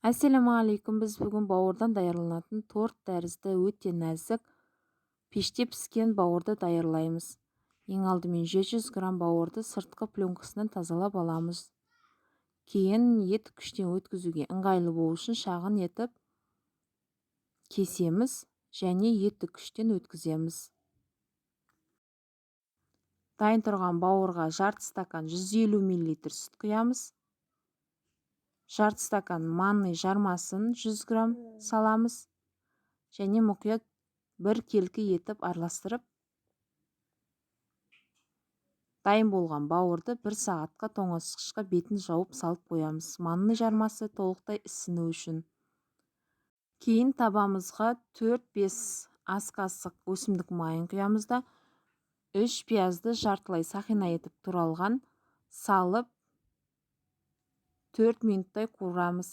Ассалаумағалейкум. Біз бүгін бауырдан даярланатын торт тәрізді өте нәзік пеште піскен бауырды даярлаймыз. Ең алдымен 700 грамм бауырды сыртқы пленкасынан тазалап аламыз. Кейін ет күштен өткізуге ыңғайлы болу үшін шағын етіп кесеміз және етті күштен өткіземіз. Дайын тұрған бауырға жарты стакан 150 мл сүт құямыз. Жарты стакан манный жармасын 100 грамм саламыз және мұқият бір келкі етіп араластырып, дайын болған бауырды 1 сағатқа тоңазытқышқа бетін жауып салып қоямыз. Манный жармасы толықтай ісіну үшін. Кейін табамызға 4-5 ас қасық өсімдік майын құямыз да 3 пиязды жартылай сақина етіп туралған салып 4 минуттай қуырамыз.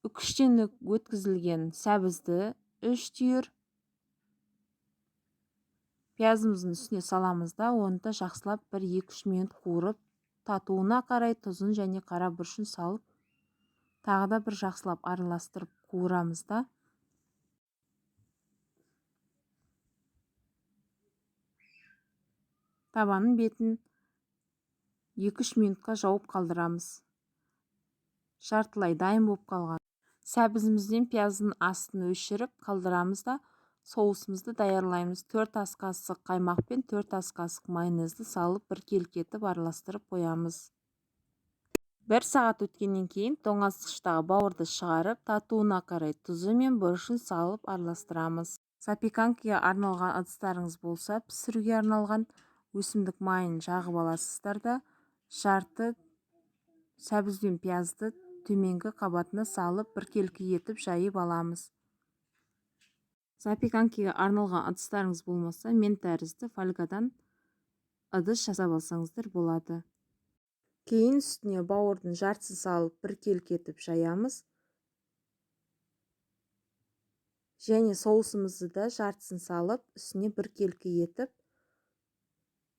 Үкіштен өткізілген сәбізді 3 түйір пиязымыздың үстіне саламыз да, оны да жақсылап 1-2-3 минут қуырып, татуына қарай тұзын және қара бұрышын салып, тағы да бір жақсылап араластырып қуырамыз да. Табанын бетін 2-3 минутқа жауып қалдырамыз. Жартылай дайын болып қалған сәбізімізден пияздың астын өшіріп қалдырамыз да, соусымызды даярлаймыз. 4 ас қасық қаймақ пен 4 ас қасық майонезді салып бір келкетіп араластырып қоямыз. 1 сағат өткеннен кейін тоңазытқыштағы бауырды шығарып, татуына қарай тұзы мен бұрышын салып араластырамыз. Запеканкаға арналған ыдыстарыңыз болса, пісіруге арналған өсімдік майын жағып аласыздар да, жарты сәбіз бен пиязды төменгі қабатына салып бір келкі етіп жайып аламыз. Запеканкаға арналған ыдыстарыңыз болмаса, мен тәрізді фольгадан ыдыс жасап алсаңыздар болады. Кейін үстіне бауырдың жартысын салып бір келкі етіп жаямыз. Және соусымызды да жартысын салып, үстіне бір келкі етіп,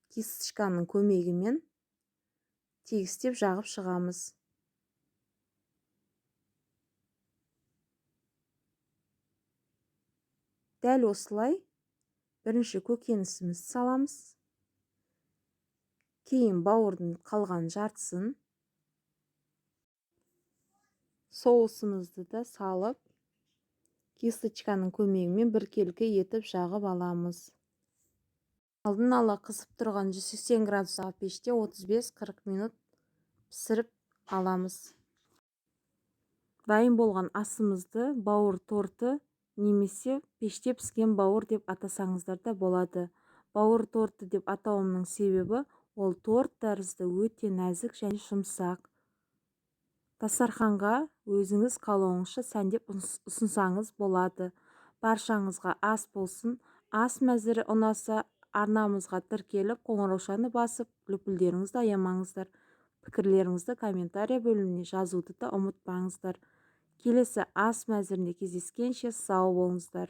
кисточканың көмегімен тегістеп жағып шығамыз. Дәл осылай бірінші көкөнісімізді саламыз. Кейін бауырдың қалған жартысын, соусымызды да салып, кисточканың көмегімен бір келкі етіп жағып аламыз. Алдын ала қысып тұрған 180 градустағы пеште 35-40 минут пісіріп аламыз. Дайын болған асымызды бауыр торты немесе пеште піскен бауыр деп атасаңыздар да болады. Бауыр торты деп атауымның себебі, ол торт тәрізді өте нәзік және жұмсақ. Дастарханға өзіңіз қалауыңызша сәндеп ұсынсаңыз болады. Баршаңызға ас болсын. Ас мәзірі ұнаса, арнамызға тіркеліп, қоңыраушаны басып, лүпілдеріңізді аямаңыздар. Пікірлеріңізді комментария бөліміне жазуды да ұмытпаңыздар. Келесі ас мәзірінде кездескенше сау болыңыздар.